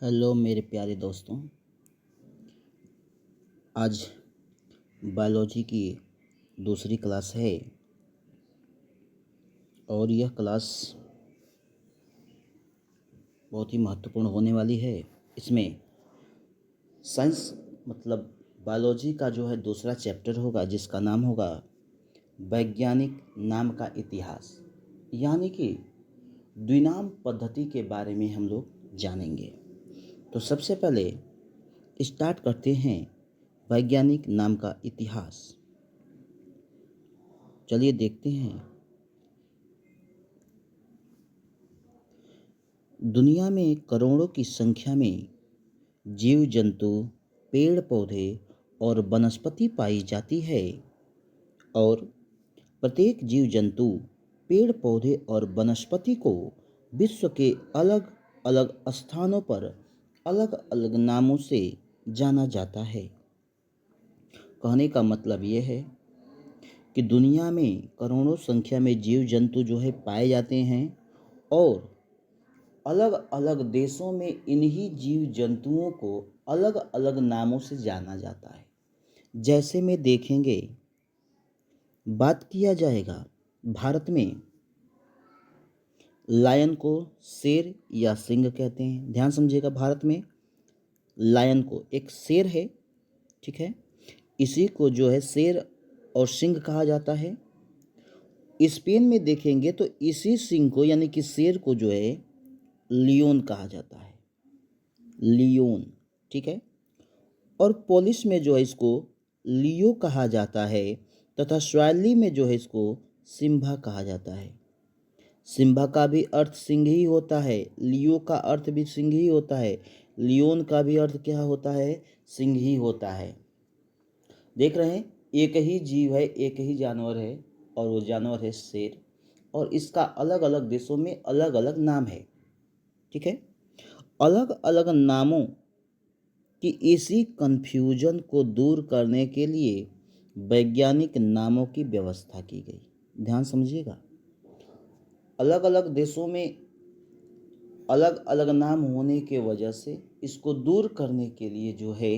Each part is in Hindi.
हेलो मेरे प्यारे दोस्तों। आज बायोलॉजी की दूसरी क्लास है और यह क्लास बहुत ही महत्वपूर्ण होने वाली है। इसमें साइंस मतलब बायोलॉजी का जो है दूसरा चैप्टर होगा जिसका नाम होगा वैज्ञानिक नाम का इतिहास, यानी कि द्विनाम पद्धति के बारे में हम लोग जानेंगे। तो सबसे पहले स्टार्ट करते हैं वैज्ञानिक नाम का इतिहास। चलिए देखते हैं। दुनिया में करोड़ों की संख्या में जीव जंतु, पेड़ पौधे और वनस्पति पाई जाती है और प्रत्येक जीव जंतु, पेड़ पौधे और वनस्पति को विश्व के अलग अलग स्थानों पर अलग अलग नामों से जाना जाता है। कहने का मतलब ये है कि दुनिया में करोड़ों संख्या में जीव जंतु जो है पाए जाते हैं और अलग अलग देशों में इन्हीं जीव जंतुओं को अलग अलग नामों से जाना जाता है। जैसे में देखेंगे, बात किया जाएगा भारत में लायन को शेर या सिंह कहते हैं। ध्यान समझिएगा, भारत में लायन को एक शेर है, ठीक है, इसी को जो है शेर और सिंह कहा जाता है। स्पेन में देखेंगे तो इसी सिंह को यानी कि शेर को जो है लियोन कहा जाता है, लियोन, ठीक है। और पोलिश में जो है इसको लियो कहा जाता है तथा स्वाली में जो है इसको सिम्बा कहा जाता है। सिम्बा का भी अर्थ सिंह ही होता है, लियो का अर्थ भी सिंह ही होता है, लियोन का भी अर्थ क्या होता है? सिंह ही होता है। देख रहे हैं, एक ही जीव है, एक ही जानवर है और वो जानवर है शेर, और इसका अलग अलग देशों में अलग अलग नाम है, ठीक है। अलग अलग नामों कि इसी कन्फ्यूजन को दूर करने के लिए वैज्ञानिक नामों की व्यवस्था की गई। ध्यान समझिएगा, अलग अलग देशों में अलग अलग नाम होने के वजह से इसको दूर करने के लिए जो है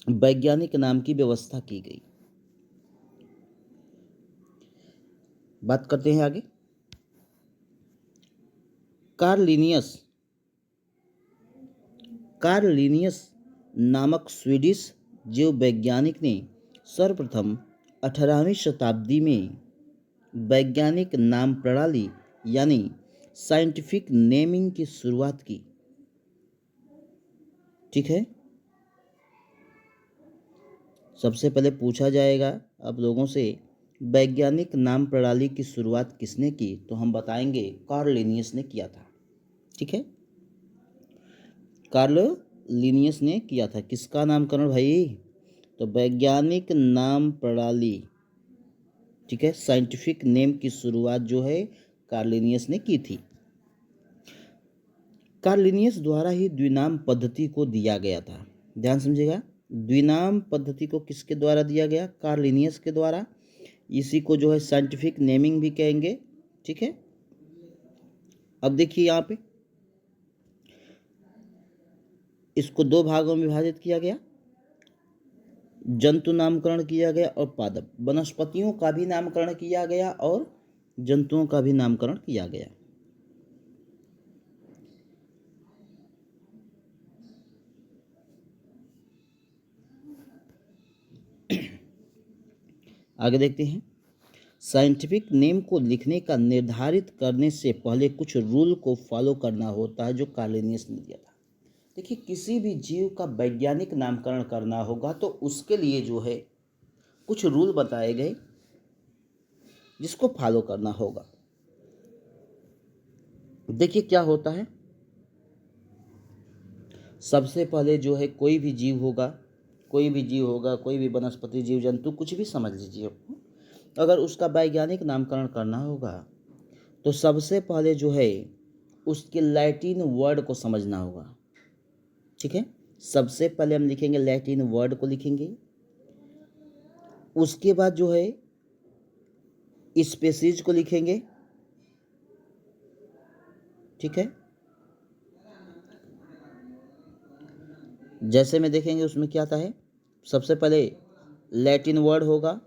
वैज्ञानिक नाम की व्यवस्था की गई। बात करते हैं आगे। कार्ल लिनियस नामक स्वीडिश जीव वैज्ञानिक ने सर्वप्रथम 18वीं शताब्दी में वैज्ञानिक नाम प्रणाली यानी साइंटिफिक नेमिंग की शुरुआत की, ठीक है। सबसे पहले पूछा जाएगा आप लोगों से वैज्ञानिक नाम प्रणाली की शुरुआत किसने की, तो हम बताएंगे कार्ल लिनियस ने किया था, ठीक है। कार्ल लिनियस ने किया था। किसका नामकरण भाई? तो वैज्ञानिक नाम प्रणाली, ठीक है, साइंटिफिक नेम की शुरुआत जो है कार्ल लिनियस ने की थी। कार्ल लिनियस द्वारा ही द्विनाम पद्धति को दिया गया था। ध्यान समझिएगा, द्विनाम पद्धति को किसके द्वारा दिया गया? कार्ल लिनियस के द्वारा। इसी को जो है साइंटिफिक नेमिंग भी कहेंगे, ठीक है। अब देखिए यहाँ पे इसको दो भागों में विभाजित किया गया, जंतु नामकरण किया गया और पादप। वनस्पतियों का भी नामकरण किया गया और जंतुओं का भी नामकरण किया गया। आगे देखते हैं। साइंटिफिक नेम को लिखने का निर्धारित करने से पहले कुछ रूल को फॉलो करना होता है जो कार्ल लिनियस ने दिया था। देखिए, किसी भी जीव का वैज्ञानिक नामकरण करना होगा तो उसके लिए जो है कुछ रूल बताए गए जिसको फॉलो करना होगा। देखिए क्या होता है, सबसे पहले जो है कोई भी जीव होगा, कोई भी वनस्पति, जीव जंतु, कुछ भी समझ लीजिए आपको, अगर उसका वैज्ञानिक नामकरण करना होगा तो सबसे पहले जो है उसके लैटिन वर्ड को समझना होगा, ठीक है। सबसे पहले हम लिखेंगे लैटिन वर्ड को लिखेंगे, उसके बाद जो है स्पेसीज को लिखेंगे, ठीक है। जैसे में देखेंगे उसमें क्या आता है, सबसे पहले लैटिन वर्ड होगा,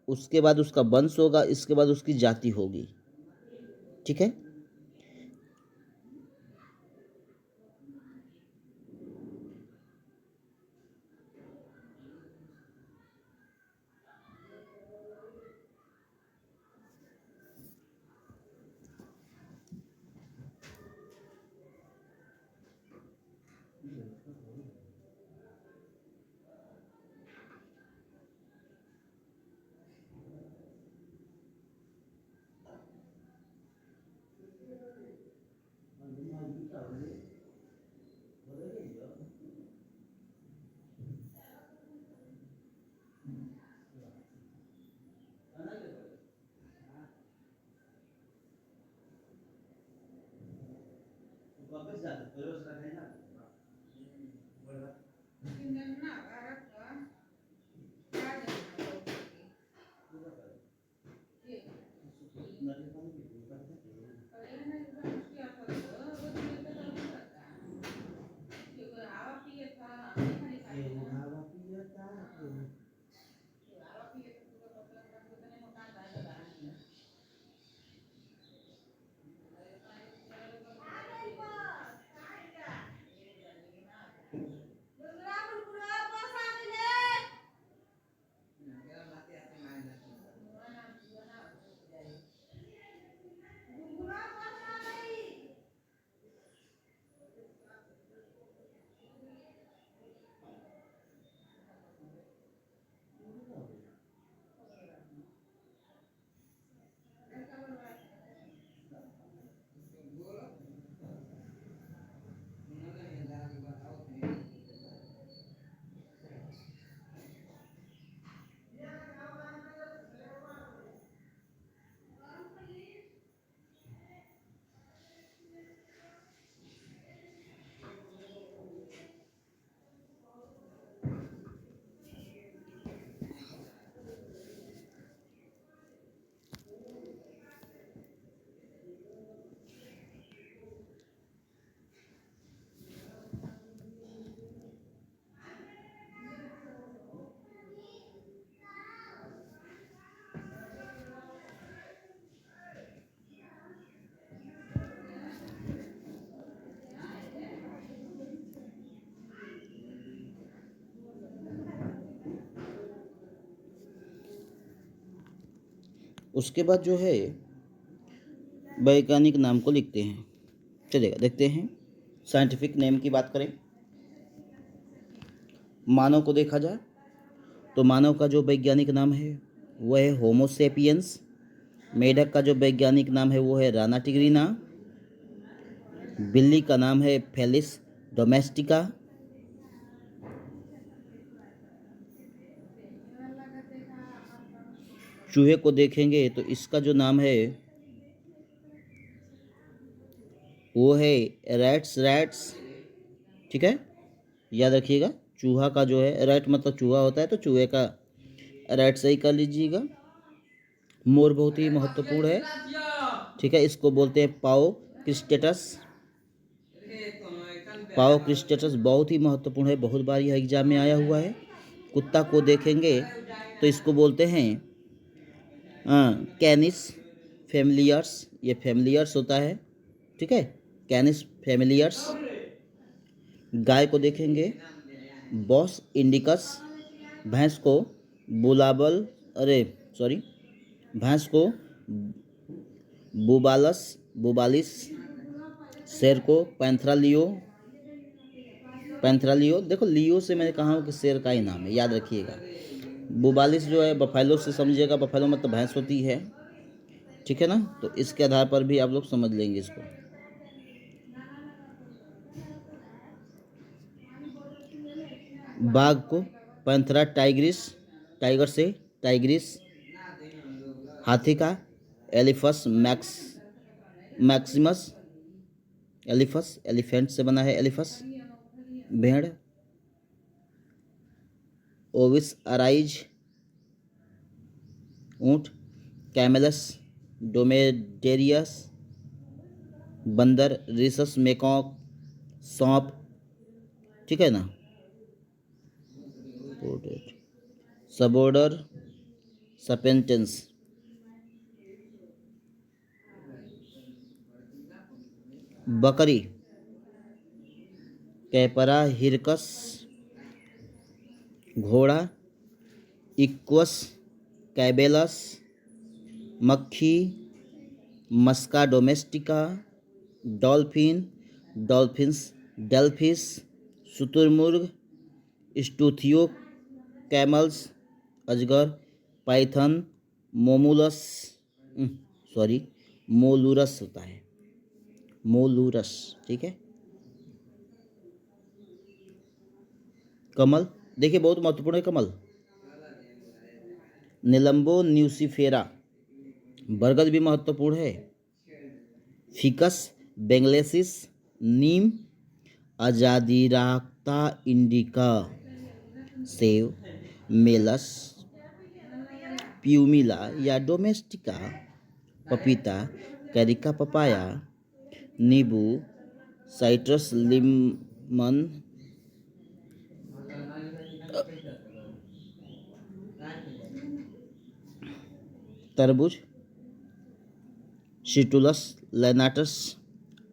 उसके बाद उसका वंश होगा, इसके बाद उसकी जाति होगी। ठीक है। उसके बाद जो है वैज्ञानिक नाम को लिखते हैं। चलेगा, देखते हैं साइंटिफिक नेम की बात करें। मानव को देखा जाए तो मानव का जो वैज्ञानिक नाम है वह है होमो सेपियंस। मेढक का जो वैज्ञानिक नाम है वो है राना टिग्रीना। बिल्ली का नाम है फेलिस डोमेस्टिका। चूहे को देखेंगे तो इसका जो नाम है वो है रैट्स रैट्स। ठीक है, याद रखिएगा, चूहा का जो है, रैट मतलब चूहा होता है तो चूहे का रैट सही कर लीजिएगा। मोर बहुत ही महत्वपूर्ण है। ठीक है, इसको बोलते हैं पाओ क्रिस्टेटस। पाओ क्रिस्टेटस बहुत ही महत्वपूर्ण है, बहुत बार यह एग्जाम में आया हुआ है। कुत्ता को देखेंगे तो इसको बोलते हैं कैनिस फैमिलियर्स। ये फैमिलियर्स होता है। ठीक है, कैनिस फैमिलियर्स। गाय को देखेंगे बॉस इंडिकस। भैंस को बुलाबल, अरे सॉरी, भैंस को बुबालस बुबालिस। शेर को पैंथरा लियो। पैंथरा लियो, देखो लियो से मैंने कहा हूँ कि शेर का ही नाम है, याद रखिएगा। बुबालिस जो है बफेलो से समझिएगा, बफेलो मतलब भैंस होती है। ठीक है ना, तो इसके आधार पर भी आप लोग समझ लेंगे इसको। बाघ को पैंथरा टाइग्रिस, टाइगर से टाइग्रिस। हाथी का एलिफस मैक्सिमस। एलिफस एलिफेंट से बना है एलिफस। भेड़ ओविस अराइज। ऊँट कैमेलस डोमेडेरियस। बंदर रिसस मेकॉक। सांप, ठीक है ना, सपोर्टेड, सबऑर्डर सपेंटेंस, बकरी, कैपरा हिरकस, घोड़ा, इक्वस कैबेलस, मक्खी, मस्का डोमेस्टिका, डॉल्फिन, डॉल्फिन्स, डेल्फिस, शुतुरमुर्ग, स्टूथियो कैमल्स, अजगर, पाइथन, मोमुलस, सॉरी मोलूरस होता है, मोलूरस, ठीक है। कमल देखिए बहुत महत्वपूर्ण है कमल। निलंबो न्यूसिफेरा, बरगद भी महत्वपूर्ण है। फिकस बेंगलेसिस, नीम, अजादिराक्ता इंडिका, सेव, मेलस, प्यूमिला या डोमेस्टिका, पपीता, कैरिका पपाया, नींबू, साइट्रस लिमन, तरबूज, शिटुलस लैनाटस,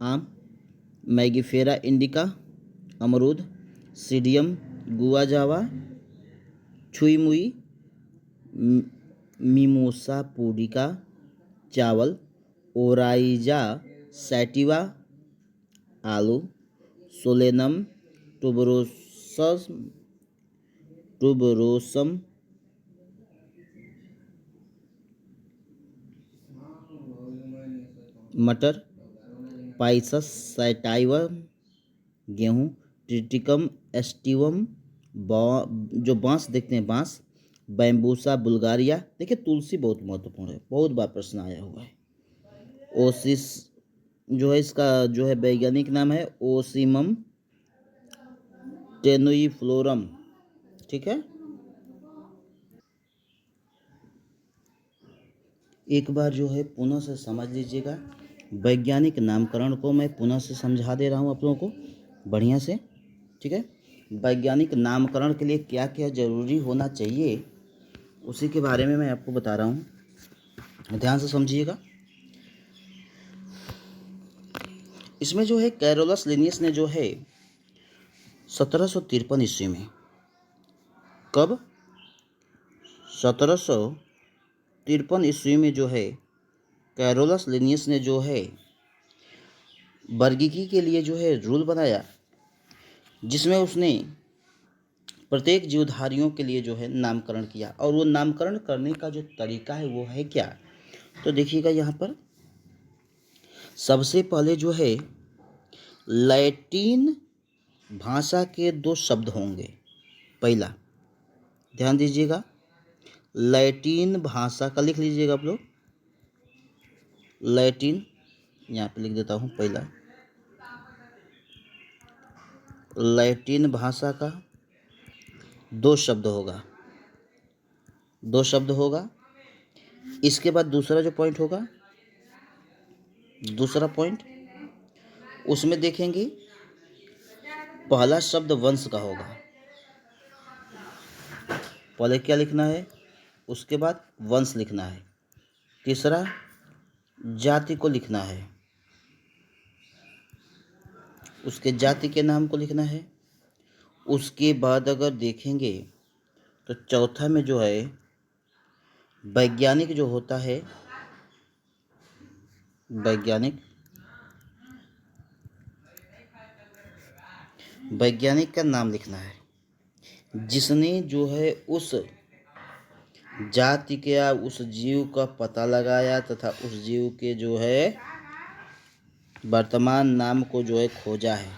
आम, मैगिफेरा इंडिका, अमरूद, सीडियम गुआजावा, छुई मुई, मिमोसा पुडिका, चावल, ओराइजा सैटिवा, आलू, सोलेनम टुबरोसम, मटर, पाइसस सैटाइवा, गेहूँ, ट्रिटिकम एस्टिवम, जो बांस देखते हैं बांस, बैम्बूसा बुल्गारिया। देखिए तुलसी बहुत महत्वपूर्ण है, बहुत बार प्रश्न आया हुआ है। ओसिस जो है इसका जो है वैज्ञानिक नाम है ओसिमम टेनुइफ्लोरम, ठीक है। एक बार जो है पुनः से समझ लीजिएगा, वैज्ञानिक नामकरण को मैं पुनः से समझा दे रहा हूँ आप लोगों को बढ़िया से, ठीक है। वैज्ञानिक नामकरण के लिए क्या क्या जरूरी होना चाहिए उसी के बारे में मैं आपको बता रहा हूँ, ध्यान से समझिएगा। इसमें जो है कैरोलस लिनियस ने जो है 1753 ईस्वी में, कब 1753 ईस्वी में जो है कैरोलस लिनियस ने जो है वर्गीकी के लिए जो है रूल बनाया, जिसमें उसने प्रत्येक जीवधारियों के लिए जो है नामकरण किया। और वो नामकरण करने का जो तरीका है वो है क्या, तो देखिएगा यहाँ पर सबसे पहले जो है लैटिन भाषा के 2 शब्द होंगे। पहला ध्यान दीजिएगा, लैटिन भाषा का लिख लीजिएगा आप लोग, लैटिन यहाँ पे लिख देता हूँ। पहला लैटिन भाषा का 2 शब्द होगा, 2 शब्द होगा। इसके बाद दूसरा जो पॉइंट होगा, दूसरा पॉइंट उसमें देखेंगे पहला शब्द वंश का होगा। पहले क्या लिखना है, उसके बाद वंश लिखना है। तीसरा जाति को लिखना है, उसके जाति के नाम को लिखना है। उसके बाद अगर देखेंगे तो चौथा में जो है वैज्ञानिक जो होता है, वैज्ञानिक का नाम लिखना है, जिसने जो है उस जाति के या उस जीव का पता लगाया तथा उस जीव के जो है वर्तमान नाम को जो है खोजा है,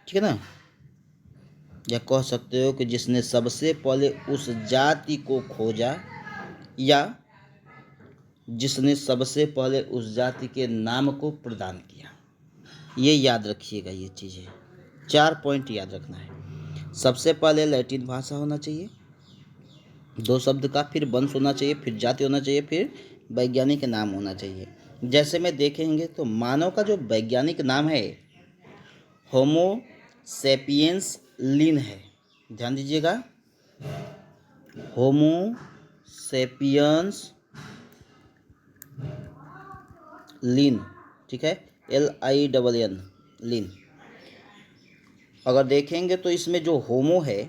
ठीक है ना। या कह सकते हो कि जिसने सबसे पहले उस जाति को खोजा, या जिसने सबसे पहले उस जाति के नाम को प्रदान किया। ये याद रखिएगा, ये चीज़ें 4 पॉइंट याद रखना है। सबसे पहले लैटिन भाषा होना चाहिए, 2 शब्द का, फिर वंश होना चाहिए, फिर जाति होना चाहिए, फिर वैज्ञानिक नाम होना चाहिए। जैसे में देखेंगे तो मानव का जो वैज्ञानिक नाम है होमो सेपियंस लिन है, ध्यान दीजिएगा। होमो सेपियंस लिन, ठीक है, LINN लिन। अगर देखेंगे तो इसमें जो होमो है,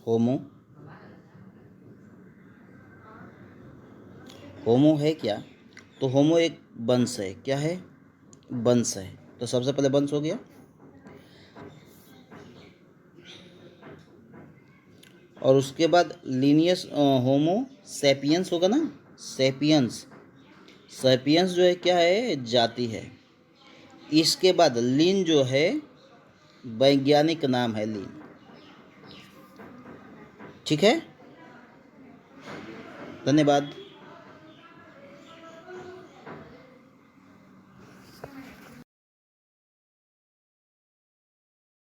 होमो होमो है क्या, तो होमो एक वंश है, क्या है, वंश है। तो सबसे पहले वंश हो गया, और उसके बाद लीनियस होमो सेपियंस होगा ना, सेपियंस, सेपियंस जो है क्या है, जाति है। इसके बाद लिन जो है वैज्ञानिक नाम है, लिन, ठीक है। धन्यवाद।